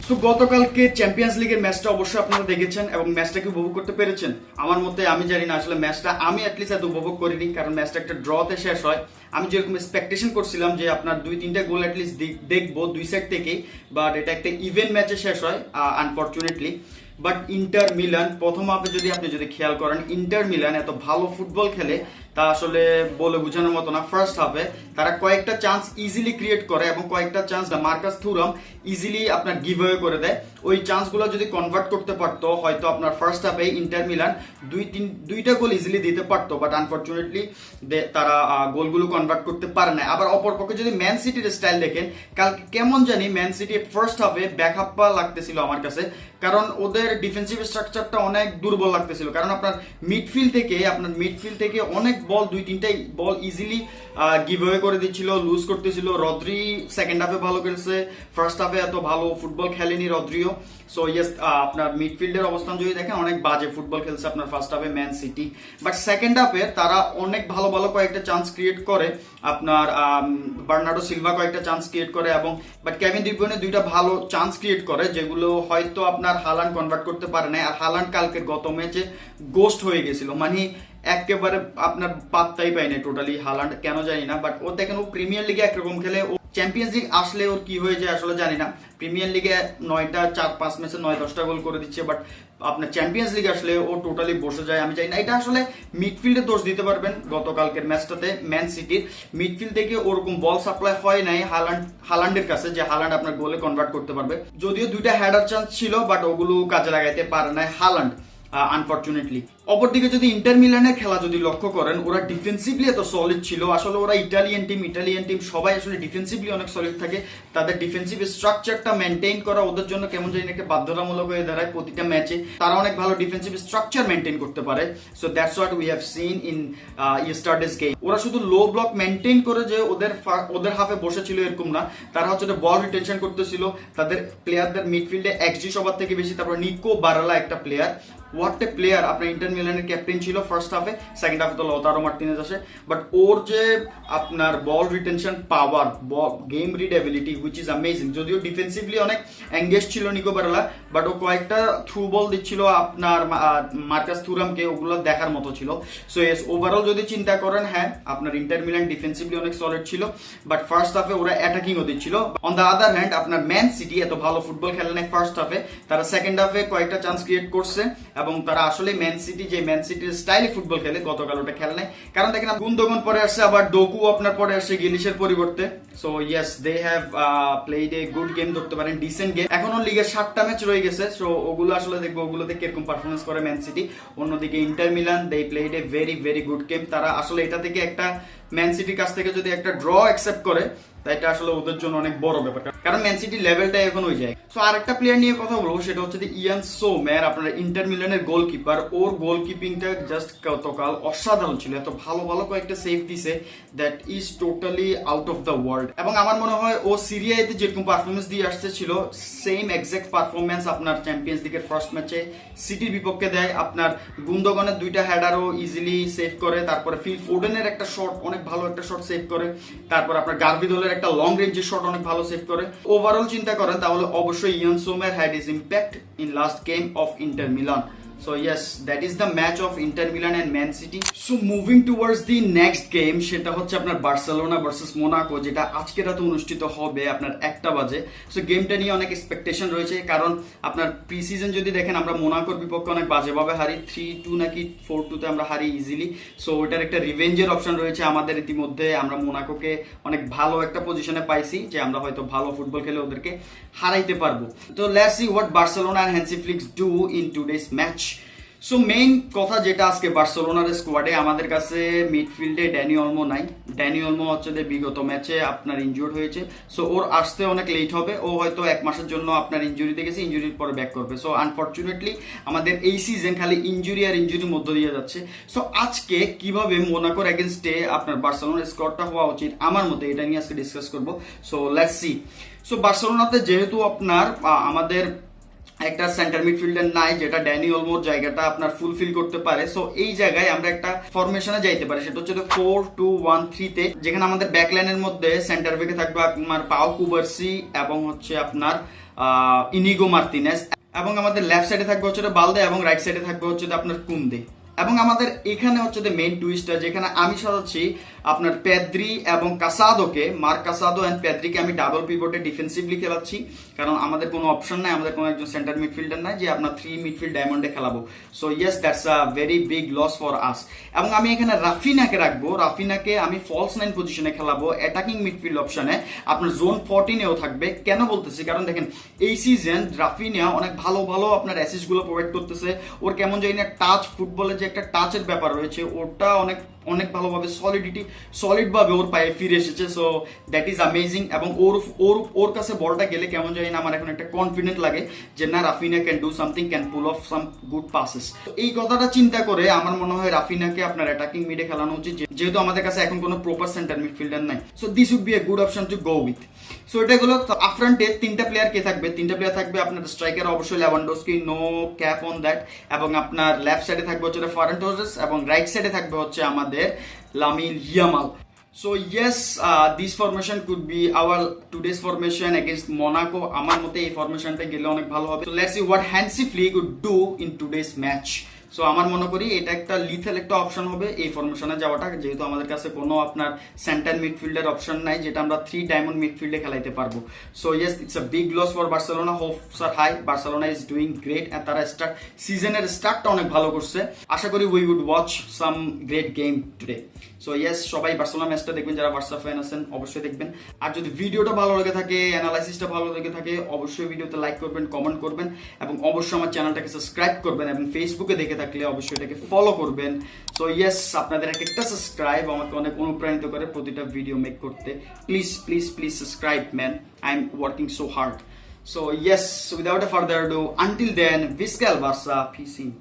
So গতকালকে champions লিগের ম্যাচটা অবশ্যই আপনারা দেখেছেন এবং ম্যাচটাকে উপভোগ করতে পেরেছেন। আমার মতে আমি জানি না আসলে ম্যাচটা আমি অ্যাটলিস্ট এত উপভোগ করিনি, কারণ ম্যাচটা একটা ড্রতে শেষ হয়। আমি যেরকম এক্সপেকটেশন করছিলাম যে আপনার 2-3টা গোল অ্যাটলিস্ট দেখবো দুই সাইড থেকেই, বাট এটা একটা ইভেন্ট ম্যাচে শেষ হয় আনফরচুনেটলি। বাট ইন্টার মিলান প্রথম হাফে আপনি যদি খেয়াল করেন, ইন্টার মিলান এত ভালো ফুটবল খেলে তা আসলে বলে বোঝানোর মতো না। ফার্স্ট হাফে তারা কয়েকটা চান্স ইজিলি ক্রিয়েট করে এবং কয়েকটা চান্স মার্কাস থুরাম ইজিলি আপনার গিভ অ্যাওয়ে করে দেয়। ওই চান্সগুলো যদি কনভার্ট করতে পারতো হয়তো আপনার ফার্স্ট হাফে ইন্টার মিলান দুইটা গোল ইজিলি দিতে পারতো, বাট আনফরচুনেটলি তারা গোলগুলো কনভার্ট করতে পারে না। আবার অপরপক্ষে যদি ম্যান সিটির স্টাইল দেখেন, কালকে কেমন জানি ম্যান সিটি ফার্স্ট হাফে ব্যাকআপা লাগতেছিল আমার কাছে, কারণ ওদের ডিফেন্সিভ স্ট্রাকচারটা অনেক দুর্বল লাগতেছিল। কারণ আপনার মিডফিল্ড থেকে অনেক বল 2-3টাই বল ইজিলি গিভ অ্যাওয়ে করে দিচ্ছিল, লুজ করতেছিল। রদ্রি সেকেন্ড হাফে ভালো খেলছে, ফার্স্ট হাফে এত ভালো ফুটবল খেলেনি রদ্রিও। সো ইয়েস, আপনার মিডফিল্ডের অবস্থান যদি দেখেন অনেক বাজে ফুটবল খেলছে আপনার ফার্স্ট হাফে ম্যান সিটি। বাট সেকেন্ড হাফে তারা অনেক ভালো ভালো কয়েকটা চান্স ক্রিয়েট করে, আপনার বার্নার্ডো সিলভা কয়েকটা চান্স ক্রিয়েট করে এবং বাট কেভিন ডি ব্রুইনে দুইটা ভালো চান্স ক্রিয়েট করে, যেগুলো হয়তো আপনার হালান্ড কনভার্ট করতে পারে না। আর হালান্ড কালকের গত ম্যাচে গোস্ট হয়ে গেছিল, মানে একেবারে আপনার পাত্তাই পাই না টোটালি হালান্ড, কেন জানি না। বাট ও দেখেন ও প্রিমিয়ার লিগে একরকম খেলে, ও চ্যাম্পিয়ন্স লিগ আসলে ওর কি হয়ে যায় আসলে জানি না। প্রিমিয়ার লিগে 4-5 ম্যাচে 9-10টা গোল করে দিচ্ছে, বাট আপনার চ্যাম্পিয়ন্স লিগ আসলে ও টোটালি বসে যায়। আমি জানি না, এটা আসলে মিডফিল্ডে দোষ দিতে পারবেন। গতকালকের ম্যাচটাতে ম্যান সিটির মিডফিল্ড থেকে ওরকম বল সাপ্লাই হয় নাই হালান্ডের কাছে যে হালান্ড আপনার গোলে কনভার্ট করতে পারবে। যদিও দুইটা হেডার চান্স ছিল, বাট ওগুলো কাজে লাগাইতে পারে নাই হালান্ড আনফরচুনেটলি। অপরদিকে যদি ইন্টার মিলানের খেলা যদি লক্ষ্য করেন, ওরা ডিফেন্সিভলি এত সলিড ছিল। আসলে ওরা ইটালিয়ান টিম সবাই আসলে ডিফেন্সিভলি অনেক সলিড থাকে। তাদের ডিফেন্সিভ স্ট্রাকচারটা মেনটেন করা ওদের জন্য কেমন জানি একটা বাধ্যতামূলক হয়ে দাঁড়ায় প্রতিটা ম্যাচে। তারা অনেক ভালো ডিফেন্সিভ স্ট্রাকচার মেনটেন করতে পারে। So that's what we have seen in ইয়েস্টারডেস game. ওরা শুধু লো ব্লক মেনটেন করে যে ওদের হাফে বসেছিল এরকম না, তারা হচ্ছে বল রিটেনশন করতেছিল। তাদের প্লেয়ারদের মিডফিল্ডে এক্সজি সবার থেকে বেশি, তারপর নিকো বারালা একটা প্লেয়ার, হোয়াট এ প্লেয়ার। আপনার ইন্টার মিলানের ক্যাপ্টেন ছিল ফার্স্ট হাফে, সেকেন্ড হাফে তো লতারো মার্টিনেজ আসে। বাট ওর যে আপনার বল retention power, game read ability which is amazing. যদিও ডিফেন্সিভলি অনেক এঙ্গেজ ছিল নিকো বারালা, বাট ও কয়েকটা থ্রু বল দিচ্ছিল আপনার মার্কাস থুরামকে, ওগুলো দেখার মতো ছিল। সো এস ওভারঅল যদি চিন্তা করেন, হ্যাঁ আপনার ইন্টার মিলান ডিফেন্সিভলি অনেক সলিড ছিল, বাট ফার্স্ট হাফে ওরা অ্যাটাকিংও দিচ্ছিল। অন দ্য আদার হ্যান্ড আপনার ম্যান সিটি এত ভালো ফুটবল খেলে নাই ফার্স্ট হাফে, তারা সেকেন্ড হাফে কয়েকটা চান্স ক্রিয়েট করছে এবং তারা আসলে ম্যান সিটির স্টাইলে ফুটবল খেলে গতকাল ওটা খেলে নাই। কারণ দেখেন গুন্দোগন পরে আসছে, আবার ডোকু আপনার পরে আসছে গিলিশের পরিবর্তে। So yes, they have played a good game, ধরতে পারেন ডিসেন্ট গেম। এখনো লিগের 7টা ম্যাচ রয়ে গেছে, সো ওগুলো আসলে দেখবো ওগুলোতে কিরকম পারফরমেন্স করে ম্যান সিটি। অন্যদিকে Inter Milan they played a very very good game. তারা আসলে এটা থেকে একটা ম্যান সিটির কাছ থেকে যদি একটা ড্র অ্যাকসেপ্ট করে, তাই এটা আসলে ওদের জন্য অনেক বড় ব্যাপার, কারণ ম্যান সিটি লেভেলটা এখন ওই যায়। সো আরেকটা প্লেয়ার নিয়ে কথা বলবো, সেটা হচ্ছে ইয়ান সোমের, আপনার ইন্টার মিলানের গোলকিপার। ওর গোলকিপিংটা জাস্ট গতকাল অসাধারণ ছিল, এত ভালো ভালো কয়েকটা সেভ দিছে, that is totally out of the world. এবং আমার মনে হয় ও সিরিয়াতে যেরকম পারফরমেন্স দিয়ে আসতে ছিল, সেম এক্সাক্ট পারফরমেন্স আপনার চ্যাম্পিয়ন্স লিগের ফার্স্ট ম্যাচে সিটির বিপক্ষে দেয়। আপনার গুন্দোগনের দুইটা হেডারও ইজিলি সেভ করে, তারপরে ফিল ফোডেনের একটা শট, অনেক ভালো একটা শট সেভ করে, তারপর আপনার গার্ভিদলের একটা লং রেঞ্জের শট অনেক ভালো সেভ করে। ওভারঅল চিন্তা করেন তাহলে অবশ্যই Yann Sommer had his impact in last game of Inter Milan. So yes, that is the match of Inter Milan and Man City. So moving towards the next game, সেটা হচ্ছে আপনার Barcelona versus Monaco, যেটা আজকে রাতে অনুষ্ঠিত হবে আপনার 1টা বাজে। সো গেমটা নিয়ে অনেক এক্সপেকটেশন রয়েছে, কারণ আপনার প্রি সিজন যদি দেখেন আমরা মোনাকোর বিপক্ষে অনেক বাজেভাবে হারি, 3-2 নাকি 4-2 তে আমরা হারি ইজিলি। সো ওটার একটা রিভেঞ্জের অপশন রয়েছে আমাদের ইতিমধ্যে। আমরা মোনাকোকে অনেক ভালো একটা পজিশনে পাইছি যে আমরা হয়তো ভালো ফুটবল খেলে ওদেরকে হারাইতে পারবো। তো let's see what Barcelona and Hansi Flick do in today's match. So main কথা যেটা আজকে বার্সেলোনার স্কোয়াডে আমাদের কাছে মিডফিল্ডে ড্যানি অলমো নাই। ড্যানি অলমো হচ্ছে যে বিগত ম্যাচে আপনার ইনজুর্ড হয়েছে, সো ওর আসতে অনেক লেট হবে। ও হয়তো 1 মাসের জন্য আপনার ইনজুরিতে গেছে, ইনজুরির পরে ব্যাক করবে। সো আনফরচুনেটলি আমাদের এই সিজন খালি ইনজুরি আর ইনজুরির মধ্য দিয়ে যাচ্ছে। সো আজকে কিভাবে মোনাকোর এগেনস্টে আপনার বার্সেলোনার স্কোয়াডটা হওয়া উচিত আমার মতে, এটা নিয়ে আজকে ডিসকাস করবো। So let's see. সো বার্সেলোনাতে যেহেতু আপনার আমাদের একটা সেন্টার মিডফিল্ডার নাই যেটা ড্যানি অলমোর জায়গাটা আপনার ফুলফিল করতে পারে, সো এই জায়গায় আমরা একটা ফরমেশনে যাইতে পারি, সেটা হচ্ছে 4-2-1-3 তে, যেখানে আমাদের ব্যাকলাইনের মধ্যে সেন্টার ব্যাকে থাকবে আপনার পাও কুবার্সি এবং হচ্ছে আপনার ইনিগো মার্তিনেজ, এবং আমাদের লেফট সাইডে থাকবে হচ্ছে বালদে, এবং রাইট সাইডে থাকবে হচ্ছে আপনার কুন্দে। এবং আমাদের এখানে হচ্ছে মেইন টুইস্টার, যেখানে আমি সাজাচ্ছি আপনার পেদ্রি এবং কাসাদোকে, মার্ক কাসাদো এন্ড পেদ্রিকে আমি ডাবল পিভটে ডিফেন্সিভলি খেলাচ্ছি, কারণ আমাদের কোনো অপশন নাই, আমাদের কোনো একজন সেন্টার মিডফিল্ডার নাই যে আপনার 3 মিডফিল্ড ডায়মন্ডে খেলাবো। So yes, that's a very big loss for us. এবং আমি এখানে রাফিনাকে রাখবো, রাফিনাকে আমি ফলস 9 পজিশনে খেলাবো, অ্যাটাকিং মিডফিল্ড অপশনে আপনার জোন 14এও থাকবে। কেন বলতেছি, কারণ দেখেন এই সিজন রাফিনা অনেক ভালো ভালো আপনার অ্যাসিস্ট গুলো প্রোভাইড করতেছে। ওর কেমন জানি না টাচ, ফুটবলে যে একটা টাচের ব্যাপার রয়েছে, ওটা অনেক অনেক ভালোভাবে সলিড ভাবে ওর পায়ে ফিরে এসেছে। So that is amazing. এবং ওর কাছে বলটা গেলে কেমন জানি না আমার এখন একটা কনফিডেন্ট লাগে যে না, Raphinha can do something, can pool of some good passes. এই কথাটা চিন্তা করে আমার মনে হয় রাফিনাকে আপনার অ্যাটাকিং মিডে খেলানো উচিত, যেহেতু আমাদের কাছে এখন কোনো প্রপার সেন্টার মিডফিল্ডার নাই। So this would be a good option to go with. সো এটা হলো আপফ্রন্টে 3টা প্লেয়ার কে থাকবে, 3টা প্লেয়ার থাকবে আপনার স্ট্রাইকার অবশ্যই Lewandowski, no cap on that, এবং আপনার লেফট সাইডে থাকবে হচ্ছে ফারান টোরেস, এবং রাইট সাইডে থাকবে হচ্ছে আমাদের Lamine Yamal. So yes, this formation could be our today's formation against Monaco. আমার মতে এই ফরমেশনটা গেলে অনেক ভালো হবে। So let's see what Hansi Flick could do in today's match. So আমার মনে করি এটা একটা লিথেল একটা অপশন হবে এই ফরমেশনে যাওয়াটা, যেহেতু আমাদের কাছে কোনো আপনার সেন্টার মিডফিল্ডের অপশন নাই যেটা আমরা 3 ডায়মন্ড মিডফিল্ডে খেলাইতে পারবো। So yes, it's a big loss for Barcelona. Hopes are high, Barcelona is doing great, and তারা সিজনের স্টার্টটা অনেক ভালো করছে। আশা করি we would watch some great game today. So yes, সবাই বার্সেলোনা ম্যাচটা দেখবেন, যারা বার্সা ফ্যান আছেন অবশ্যই দেখবেন। আর যদি ভিডিওটা ভালো লেগে থাকে, অ্যানালাইসিসটা ভালো লেগে থাকে, অবশ্যই ভিডিওতে লাইক করবেন, কমেন্ট করবেন, এবং অবশ্যই আমার চ্যানেলটাকে সাবস্ক্রাইব করবেন, এবং ফেসবুকে দেখে থাকলে অবশ্যই এটাকে ফলো করবেন। সো ইয়েস, আপনাদের একটা সাবস্ক্রাইব আমাকে অনেক অনুপ্রাণিত করে প্রতিটা ভিডিও মেক করতে। Please please please subscribe man, I am working so hard. So yes, without a further ado, until then, Visca el Barça, peace in.